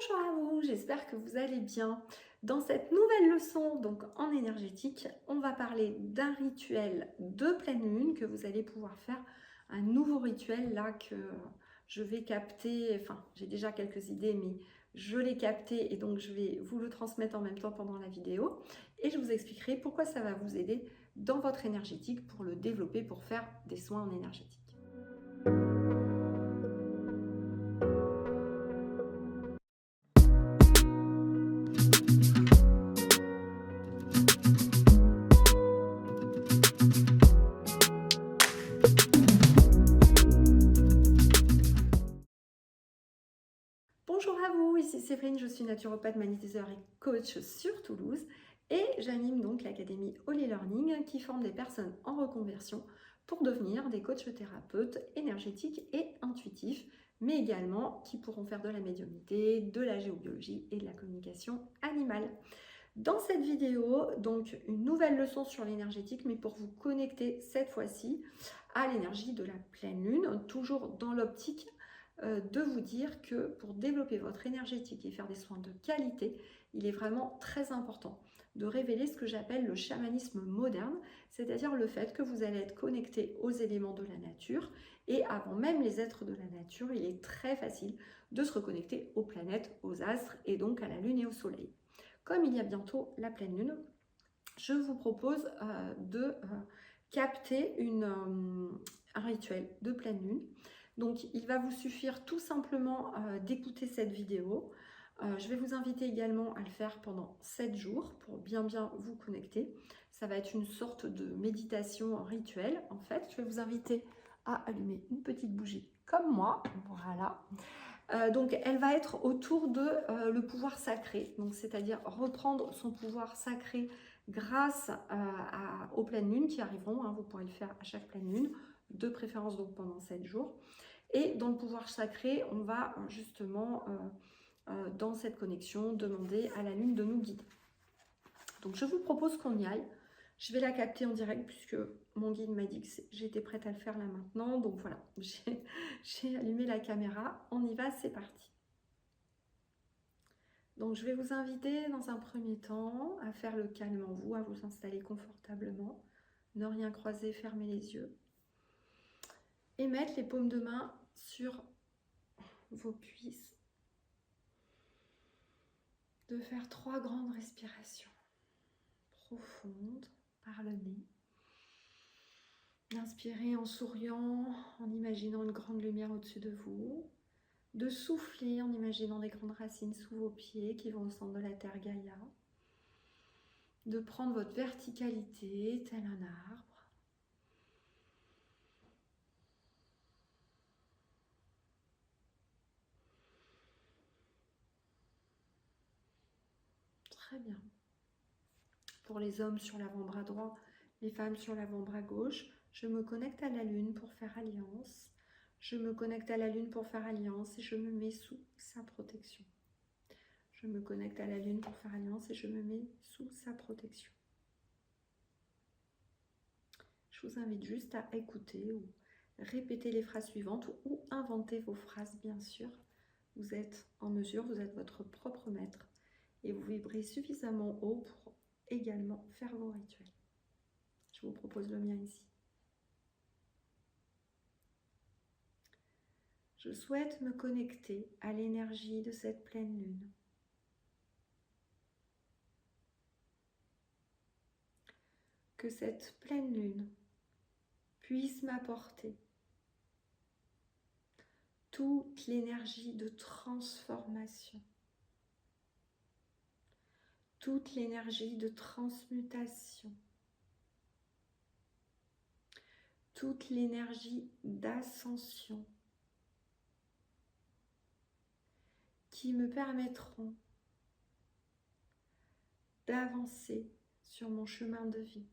Bonjour à vous, j'espère que vous allez bien. Dans cette nouvelle leçon, donc en énergétique, on va parler d'un rituel de pleine lune que vous allez pouvoir faire. Un nouveau rituel là que je vais capter, enfin j'ai déjà quelques idées mais je l'ai capté et donc je vais vous le transmettre en même temps pendant la vidéo. Et je vous expliquerai pourquoi ça va vous aider dans votre énergétique pour le développer, pour faire des soins en énergétique. Bonjour à vous, ici Séverine, je suis naturopathe, magnétiseur et coach sur Toulouse et j'anime donc l'Académie Holy Learning qui forme des personnes en reconversion pour devenir des coachs thérapeutes énergétiques et intuitifs, mais également qui pourront faire de la médiumnité, de la géobiologie et de la communication animale. Dans cette vidéo, donc une nouvelle leçon sur l'énergétique, mais pour vous connecter cette fois-ci à l'énergie de la pleine lune, toujours dans l'optique de vous dire que pour développer votre énergétique et faire des soins de qualité, il est vraiment très important de révéler ce que j'appelle le chamanisme moderne, c'est-à-dire le fait que vous allez être connecté aux éléments de la nature et avant même les êtres de la nature, il est très facile de se reconnecter aux planètes, aux astres et donc à la lune et au soleil. Comme il y a bientôt la pleine lune, je vous propose de capter un rituel de pleine lune. Donc, il va vous suffire tout simplement d'écouter cette vidéo. Je vais vous inviter également à le faire pendant 7 jours pour bien vous connecter. Ça va être une sorte de méditation rituelle. En fait, je vais vous inviter à allumer une petite bougie comme moi. Voilà. Donc, elle va être autour de le pouvoir sacré. Donc, c'est-à-dire reprendre son pouvoir sacré grâce aux pleines lunes qui arriveront. Hein, vous pourrez le faire à chaque pleine lune, de préférence donc pendant 7 jours. Et dans le pouvoir sacré, on va justement, dans cette connexion, demander à la lune de nous guider. Donc, je vous propose qu'on y aille. Je vais la capter en direct puisque mon guide m'a dit que j'étais prête à le faire là maintenant. Donc voilà, j'ai allumé la caméra. On y va, c'est parti. Donc je vais vous inviter dans un premier temps à faire le calme en vous, à vous installer confortablement, ne rien croiser, fermer les yeux et mettre les paumes de main sur vos cuisses. De faire 3 grandes respirations profondes par le nez. D'inspirer en souriant, en imaginant une grande lumière au-dessus de vous. De souffler en imaginant des grandes racines sous vos pieds qui vont au centre de la terre Gaïa. De prendre votre verticalité tel un arbre. Très bien. Pour les hommes sur l'avant-bras droit, les femmes sur l'avant-bras gauche, je me connecte à la lune pour faire alliance. Je me connecte à la lune pour faire alliance et je me mets sous sa protection. Je me connecte à la lune pour faire alliance et je me mets sous sa protection. Je vous invite juste à écouter ou répéter les phrases suivantes ou inventer vos phrases, bien sûr. Vous êtes en mesure, vous êtes votre propre maître et vous vibrez suffisamment haut pour également faire vos rituels. Je vous propose le mien ici. Je souhaite me connecter à l'énergie de cette pleine lune. Que cette pleine lune puisse m'apporter toute l'énergie de transformation, toute l'énergie de transmutation, toute l'énergie d'ascension qui me permettront d'avancer sur mon chemin de vie.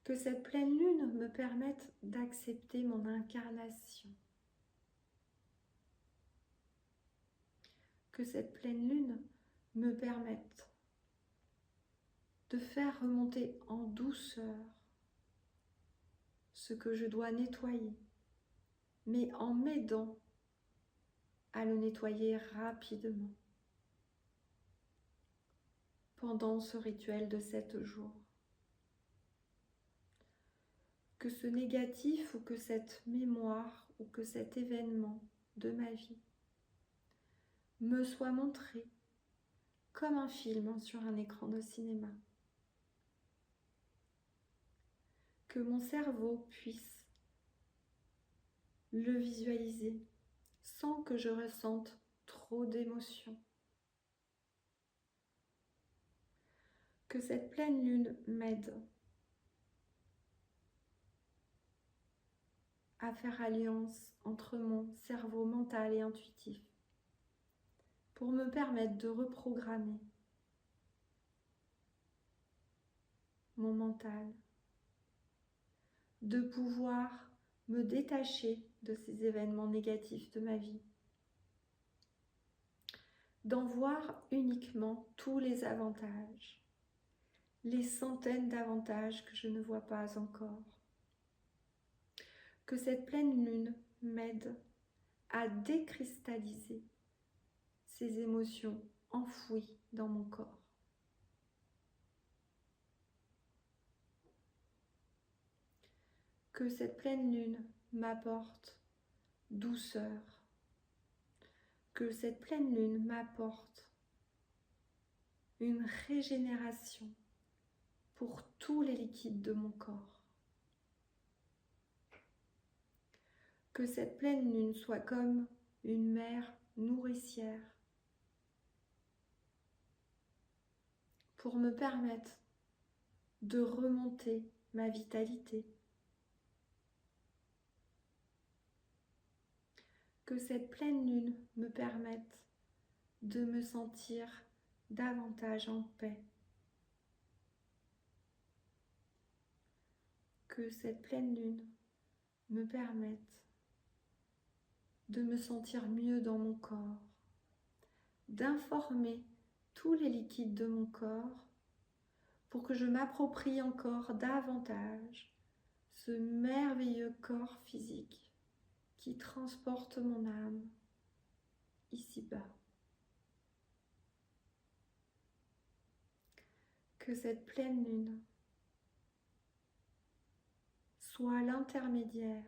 Que cette pleine lune me permette d'accepter mon incarnation. Que cette pleine lune me permette de faire remonter en douceur ce que je dois nettoyer, mais en m'aidant à le nettoyer rapidement pendant ce rituel de 7 jours. Que ce négatif ou que cette mémoire ou que cet événement de ma vie me soit montré comme un film sur un écran de cinéma. Que mon cerveau puisse le visualiser sans que je ressente trop d'émotions. Que cette pleine lune m'aide à faire alliance entre mon cerveau mental et intuitif pour me permettre de reprogrammer mon mental, de pouvoir me détacher de ces événements négatifs de ma vie, d'en voir uniquement tous les avantages, les centaines d'avantages que je ne vois pas encore. Que cette pleine lune m'aide à décristalliser ces émotions enfouies dans mon corps. Que cette pleine lune m'apporte douceur. Que cette pleine lune m'apporte une régénération pour tous les liquides de mon corps. Que cette pleine lune soit comme une mère nourricière pour me permettre de remonter ma vitalité. Que cette pleine lune me permette de me sentir davantage en paix. Que cette pleine lune me permette de me sentir mieux dans mon corps, d'informer tous les liquides de mon corps pour que je m'approprie encore davantage ce merveilleux corps physique qui transporte mon âme ici-bas. Que cette pleine lune soit l'intermédiaire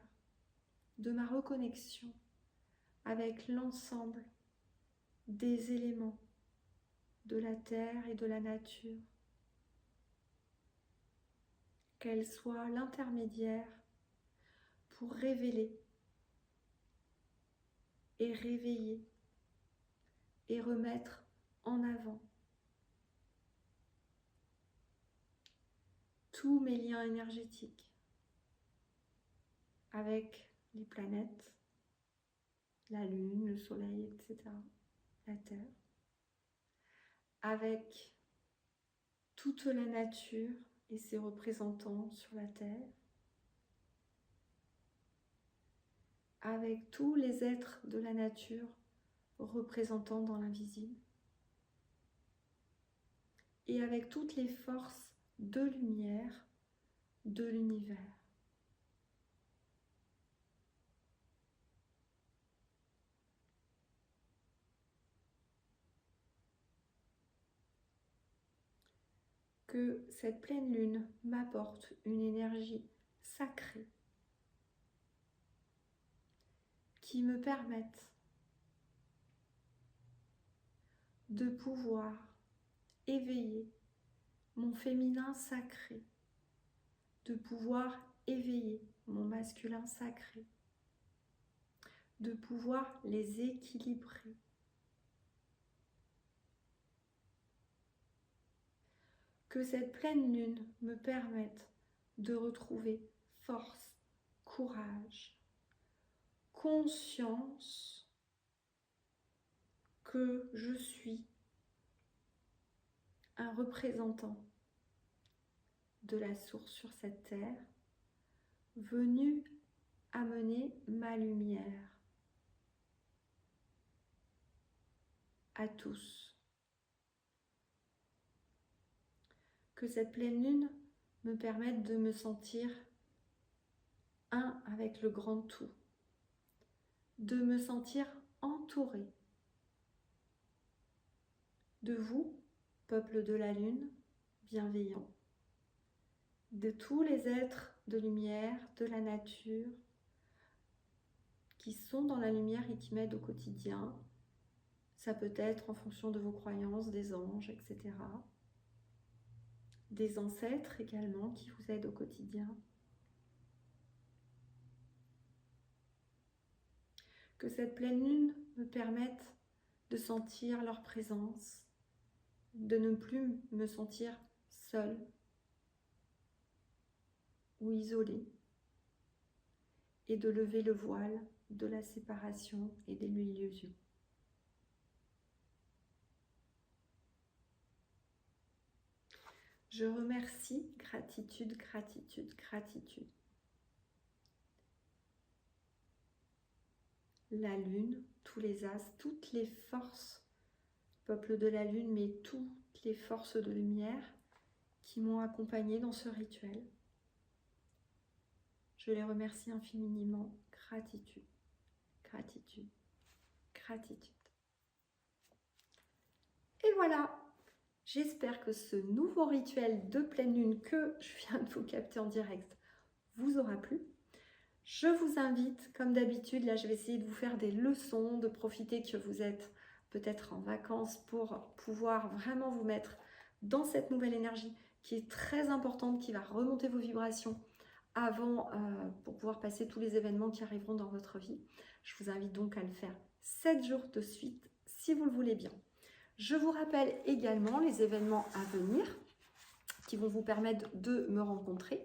de ma reconnexion avec l'ensemble des éléments de la terre et de la nature. Qu'elle soit l'intermédiaire pour révéler et réveiller et remettre en avant tous mes liens énergétiques avec les planètes, la Lune, le Soleil, etc., la Terre, avec toute la nature et ses représentants sur la Terre, avec tous les êtres de la nature représentant dans l'invisible, et avec toutes les forces de lumière de l'univers. Que cette pleine lune m'apporte une énergie sacrée qui me permette de pouvoir éveiller mon féminin sacré, de pouvoir éveiller mon masculin sacré, de pouvoir les équilibrer. Que cette pleine lune me permette de retrouver force, courage, conscience que je suis un représentant de la source sur cette terre, venu amener ma lumière à tous. Que cette pleine lune me permette de me sentir un avec le grand tout, de me sentir entouré de vous, peuple de la lune, bienveillant, de tous les êtres de lumière, de la nature, qui sont dans la lumière et qui m'aident au quotidien. Ça peut être en fonction de vos croyances, des anges, etc. Des ancêtres également qui vous aident au quotidien. Que cette pleine lune me permette de sentir leur présence, de ne plus me sentir seule ou isolée, et de lever le voile de la séparation et de l'illusion. Je remercie, gratitude, gratitude, gratitude. La lune, tous les astres, toutes les forces, peuple de la lune, mais toutes les forces de lumière qui m'ont accompagnée dans ce rituel. Je les remercie infiniment. Gratitude, gratitude, gratitude. Et voilà, j'espère que ce nouveau rituel de pleine lune que je viens de vous capter en direct vous aura plu. Je vous invite, comme d'habitude, là je vais essayer de vous faire des leçons, de profiter que vous êtes peut-être en vacances pour pouvoir vraiment vous mettre dans cette nouvelle énergie qui est très importante, qui va remonter vos vibrations avant pour pouvoir passer tous les événements qui arriveront dans votre vie. Je vous invite donc à le faire 7 jours de suite si vous le voulez bien. Je vous rappelle également les événements à venir qui vont vous permettre de me rencontrer.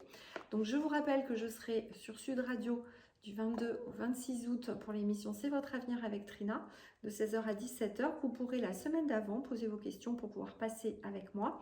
Donc je vous rappelle que je serai sur Sud Radio du 22 au 26 août pour l'émission C'est votre avenir avec Trina, de 16h à 17h. Vous pourrez la semaine d'avant poser vos questions pour pouvoir passer avec moi.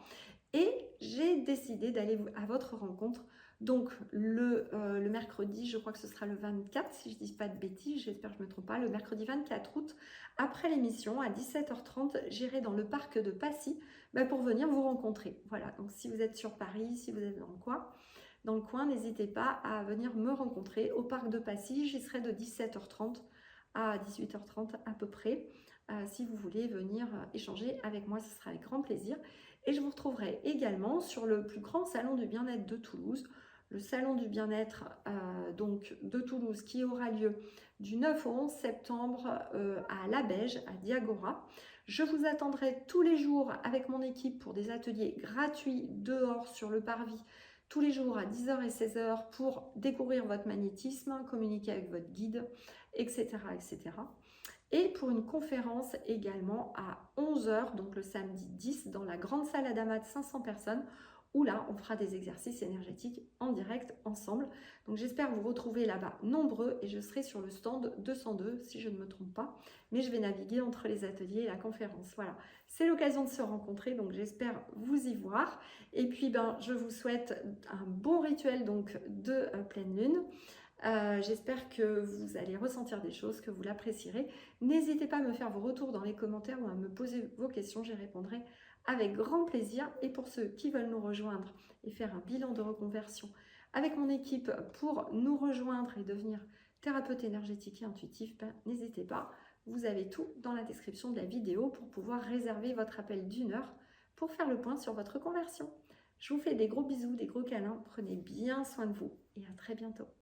Et j'ai décidé d'aller à votre rencontre. Donc le mercredi, je crois que ce sera le 24, si je ne dis pas de bêtises, j'espère que je ne me trompe pas, le mercredi 24 août, après l'émission, à 17h30, j'irai dans le parc de Passy pour venir vous rencontrer. Voilà, donc si vous êtes sur Paris, si vous êtes dans le coin, n'hésitez pas à venir me rencontrer au parc de Passy. J'y serai de 17h30 à 18h30 à peu près. Si vous voulez venir échanger avec moi, ce sera avec grand plaisir. Et je vous retrouverai également sur le plus grand salon du bien-être de Toulouse, le salon du bien-être donc de Toulouse qui aura lieu du 9 au 11 septembre à La Beige, à Diagora. Je vous attendrai tous les jours avec mon équipe pour des ateliers gratuits dehors sur le parvis, tous les jours à 10h et 16h pour découvrir votre magnétisme, communiquer avec votre guide, etc. etc. Et pour une conférence également à 11h, donc le samedi 10, dans la grande salle Adama de 500 personnes, où là, on fera des exercices énergétiques en direct ensemble. Donc j'espère vous retrouver là-bas nombreux et je serai sur le stand 202, si je ne me trompe pas. Mais je vais naviguer entre les ateliers et la conférence. Voilà, c'est l'occasion de se rencontrer, donc j'espère vous y voir. Et puis, je vous souhaite un bon rituel donc de pleine lune. J'espère que vous allez ressentir des choses, que vous l'apprécierez. N'hésitez pas à me faire vos retours dans les commentaires ou à me poser vos questions, j'y répondrai avec grand plaisir. Et pour ceux qui veulent nous rejoindre et faire un bilan de reconversion avec mon équipe pour nous rejoindre et devenir thérapeute énergétique et intuitif, n'hésitez pas. Vous avez tout dans la description de la vidéo pour pouvoir réserver votre appel d'1 heure pour faire le point sur votre conversion. Je vous fais des gros bisous, des gros câlins. Prenez bien soin de vous et à très bientôt.